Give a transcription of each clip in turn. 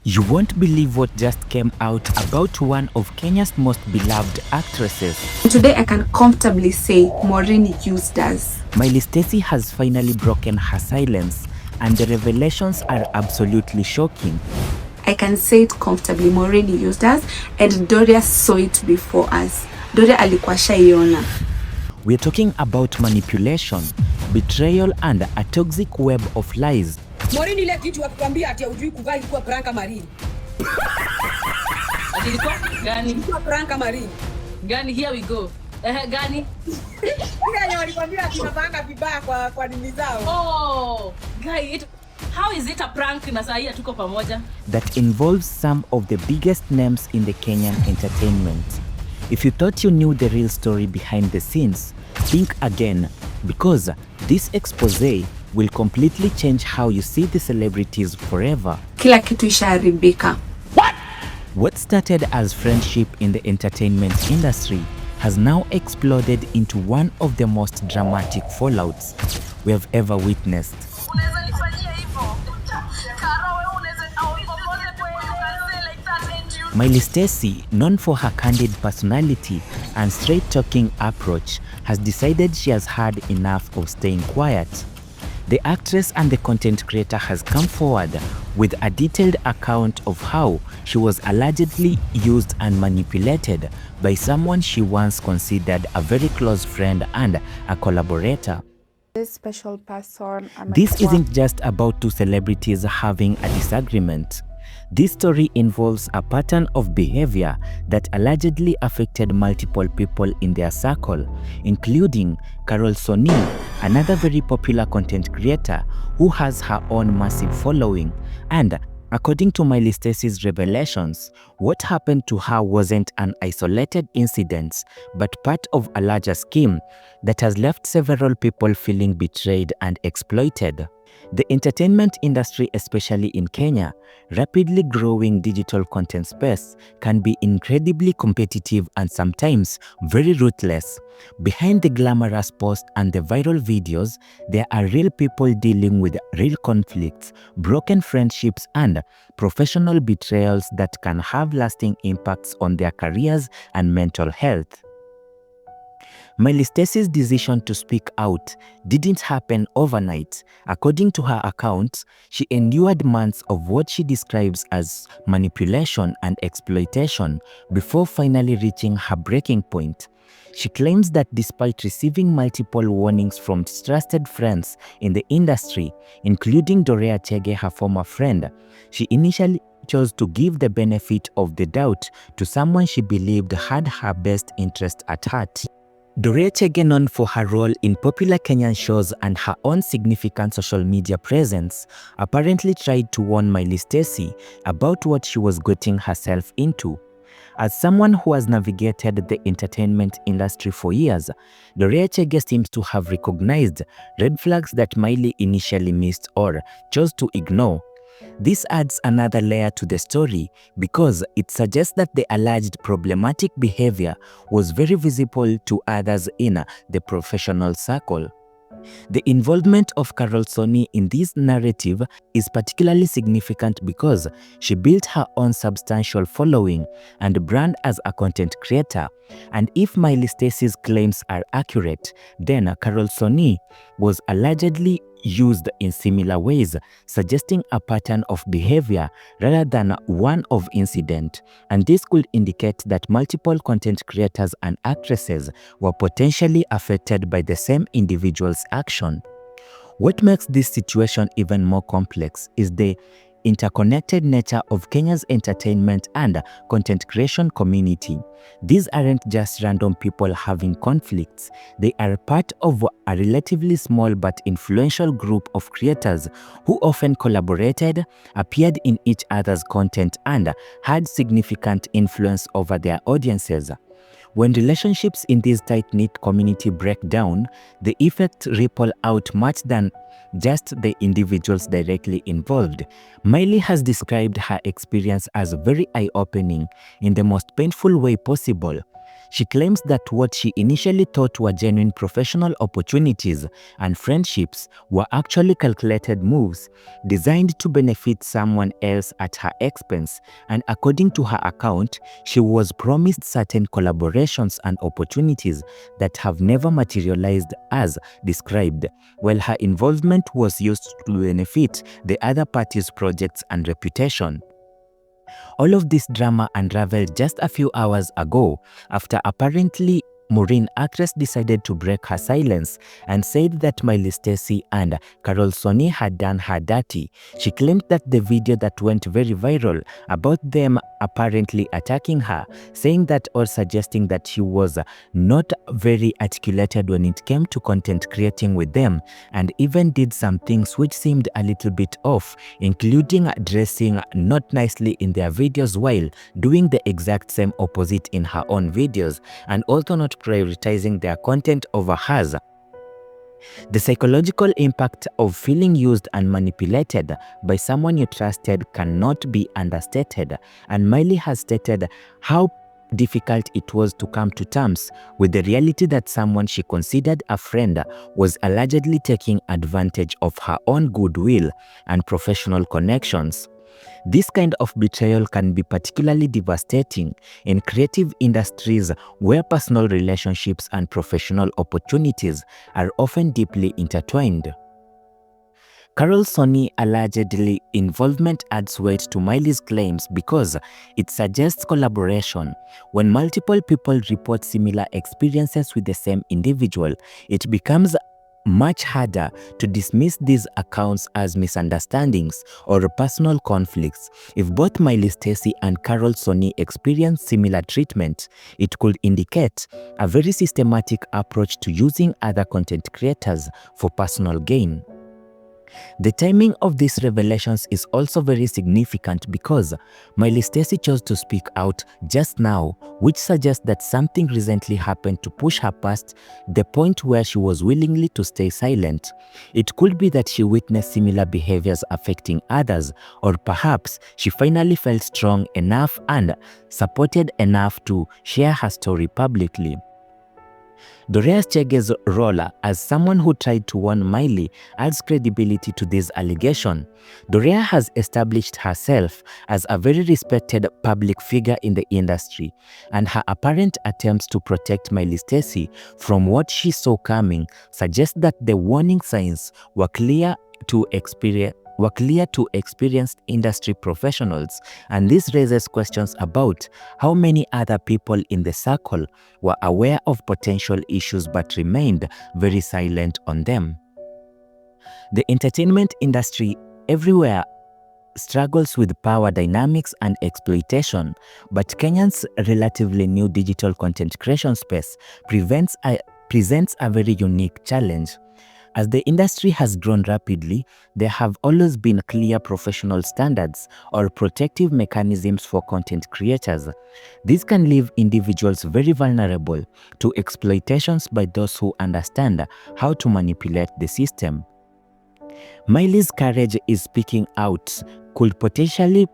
You won't believe what just came out about one of Kenya's most beloved actresses. Today I can comfortably say Morin used us. Mylee Stacy has finally broken her silence, and the revelations are absolutely shocking. I can say it comfortably, Morin used us, and Doria saw it before us. Doria alikuwa shaiona. We're talking about manipulation, betrayal, and a toxic web of lies. Morin ile kitu akikwambia ati hujui kuvaa ilikuwa prank Marini. Ati ilikuwa gani? Ilikuwa prank Marini. Gani? Here we go. Gani? Ile walikwambia ati unavanga vibaya kwa nini zao. Oh, guy, how is it a prank na saa hii tuko pamoja? That involves some of the biggest names in the Kenyan entertainment. If you thought you knew the real story behind the scenes, think again, because this expose will completely change how you see the celebrities forever. Kila kitu ishaharibika. What started as friendship in the entertainment industry has now exploded into one of the most dramatic fallouts we have ever witnessed. Mylee Stacy, known for her candid personality and straight-talking approach, has decided she has had enough of staying quiet. The actress and the content creator has come forward with a detailed account of how she was allegedly used and manipulated by someone she once considered a very close friend and a collaborator. This special person. This isn't just about two celebrities having a disagreement. This story involves a pattern of behavior that allegedly affected multiple people in their circle, including Carol Soni, another very popular content creator who has her own massive following. And according to Mylee Stacy's revelations, what happened to her wasn't an isolated incident, but part of a larger scheme that has left several people feeling betrayed and exploited. The entertainment industry, especially in Kenya, rapidly growing digital content space, can be incredibly competitive and sometimes very ruthless. Behind the glamorous posts and the viral videos, there are real people dealing with real conflicts, broken friendships, and professional betrayals that can have lasting impacts on their careers and mental health. Mylee Stacy's decision to speak out didn't happen overnight. According to her accounts, she endured months of what she describes as manipulation and exploitation before finally reaching her breaking point. She claims that despite receiving multiple warnings from trusted friends in the industry, including Doria Chege, her former friend, she initially chose to give the benefit of the doubt to someone she believed had her best interest at heart. Doria Chege, known for her role in popular Kenyan shows and her own significant social media presence, apparently tried to warn Mylee Stacy about what she was getting herself into. As someone who has navigated the entertainment industry for years, Doria Chege seems to have recognized red flags that Mylee initially missed or chose to ignore. This adds another layer to the story because it suggests that the alleged problematic behavior was very visible to others in the professional circle. The involvement of Carol Soni in this narrative is particularly significant because she built her own substantial following and brand as a content creator. And if Mylee Stacy's claims are accurate, then Carol Soni was allegedly used in similar ways, suggesting a pattern of behavior rather than one of incident. And this could indicate that multiple content creators and actresses were potentially affected by the same individual's action. What makes this situation even more complex is the interconnected nature of Kenya's entertainment and content creation community. These aren't just random people having conflicts. They are part of a relatively small but influential group of creators who often collaborated, appeared in each other's content, and had significant influence over their audiences. When relationships in this tight-knit community break down, the effects ripple out much than just the individuals directly involved. Mylee has described her experience as very eye-opening in the most painful way possible. She claims that what she initially thought were genuine professional opportunities and friendships were actually calculated moves designed to benefit someone else at her expense, and according to her account, she was promised certain collaborations and opportunities that have never materialized as described, while her involvement was used to benefit the other party's projects and reputation. All of this drama unraveled just a few hours ago after apparently Morin actress decided to break her silence and said that Mylee Stacy and Carol Sonny had done her dirty. She claimed that the video that went very viral about them apparently attacking her, saying that or suggesting that she was not very articulated when it came to content creating with them, and even did some things which seemed a little bit off, including dressing not nicely in their videos while doing the exact same opposite in her own videos, and also not prioritizing their content over hers. The psychological impact of feeling used and manipulated by someone you trusted cannot be understated, and Mylee has stated how difficult it was to come to terms with the reality that someone she considered a friend was allegedly taking advantage of her own goodwill and professional connections. This kind of betrayal can be particularly devastating in creative industries where personal relationships and professional opportunities are often deeply intertwined. Carol Sonny allegedly involvement adds weight to Mylee's claims because it suggests collaboration. When multiple people report similar experiences with the same individual, it becomes much harder to dismiss these accounts as misunderstandings or personal conflicts. If both Mylee Stacy and Carol Sonny experienced similar treatment, it could indicate a very systematic approach to using other content creators for personal gain. The timing of these revelations is also very significant because Mylee Stacy chose to speak out just now, which suggests that something recently happened to push her past the point where she was willingly to stay silent. It could be that she witnessed similar behaviors affecting others, or perhaps she finally felt strong enough and supported enough to share her story publicly. Dorea Chege's role as someone who tried to warn Mylee adds credibility to this allegation. Dorea has established herself as a very respected public figure in the industry, and her apparent attempts to protect Mylee Stacy from what she saw coming suggest that the warning signs were clear to experienced industry professionals, and this raises questions about how many other people in the circle were aware of potential issues but remained very silent on them. The entertainment industry everywhere struggles with power dynamics and exploitation, but Kenya's relatively new digital content creation space presents a very unique challenge. As the industry has grown rapidly, there have always been clear professional standards or protective mechanisms for content creators. This can leave individuals very vulnerable to exploitations by those who understand how to manipulate the system. Mylee's courage in speaking out could potentially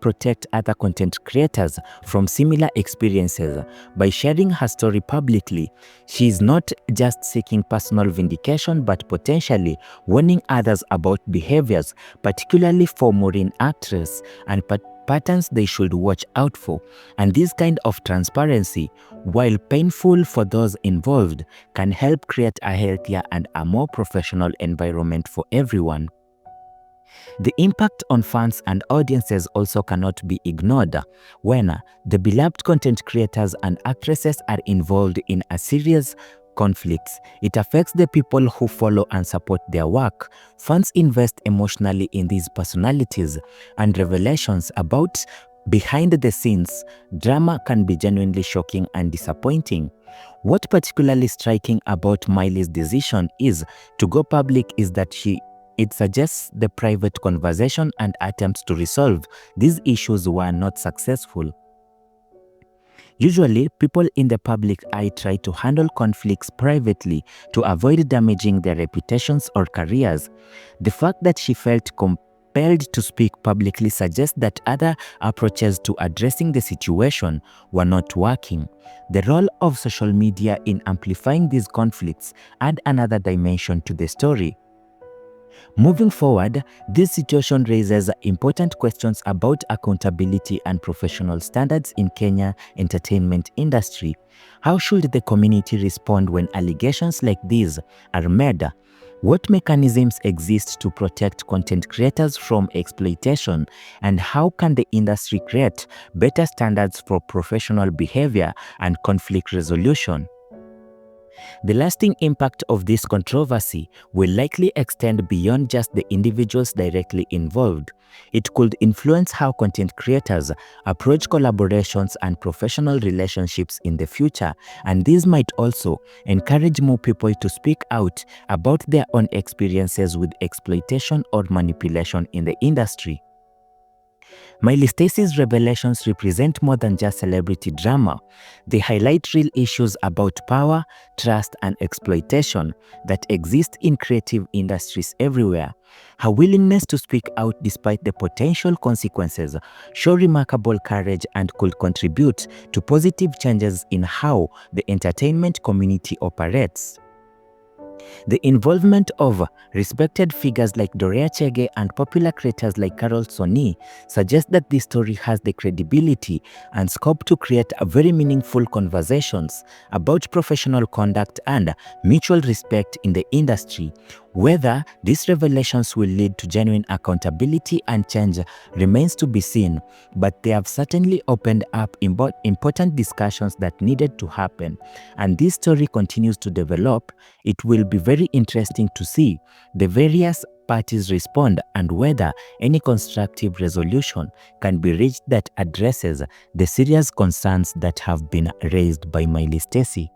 protect other content creators from similar experiences. By sharing her story publicly, she is not just seeking personal vindication but potentially warning others about behaviors, particularly for Morin actress, and patterns they should watch out for. And this kind of transparency, while painful for those involved, can help create a healthier and a more professional environment for everyone. The impact on fans and audiences also cannot be ignored. When the beloved content creators and actresses are involved in a serious conflicts, it affects the people who follow and support their work. Fans invest emotionally in these personalities, and revelations about behind the scenes drama can be genuinely shocking and disappointing. What particularly striking about Mylee's decision is to go public is that it suggests the private conversation and attempts to resolve these issues were not successful. Usually, people in the public eye try to handle conflicts privately to avoid damaging their reputations or careers. The fact that she felt compelled compelled to speak publicly suggests that other approaches to addressing the situation were not working. The role of social media in amplifying these conflicts add another dimension to the story. Moving forward, this situation raises important questions about accountability and professional standards in Kenya entertainment industry. How should the community respond when allegations like these are made? What mechanisms exist to protect content creators from exploitation, and how can the industry create better standards for professional behavior and conflict resolution? The lasting impact of this controversy will likely extend beyond just the individuals directly involved. It could influence how content creators approach collaborations and professional relationships in the future, and these might also encourage more people to speak out about their own experiences with exploitation or manipulation in the industry. Miley Stacy's revelations represent more than just celebrity drama. They highlight real issues about power, trust, and exploitation that exist in creative industries everywhere. Her willingness to speak out despite the potential consequences show remarkable courage and could contribute to positive changes in how the entertainment community operates. The involvement of respected figures like Dorea Chege and popular creators like Carol Soni suggests that this story has the credibility and scope to create a very meaningful conversations about professional conduct and mutual respect in the industry. Whether these revelations will lead to genuine accountability and change remains to be seen, but they have certainly opened up important discussions that needed to happen. And this story continues to develop. It will be very interesting to see the various parties respond and whether any constructive resolution can be reached that addresses the serious concerns that have been raised by Mylee Staicey.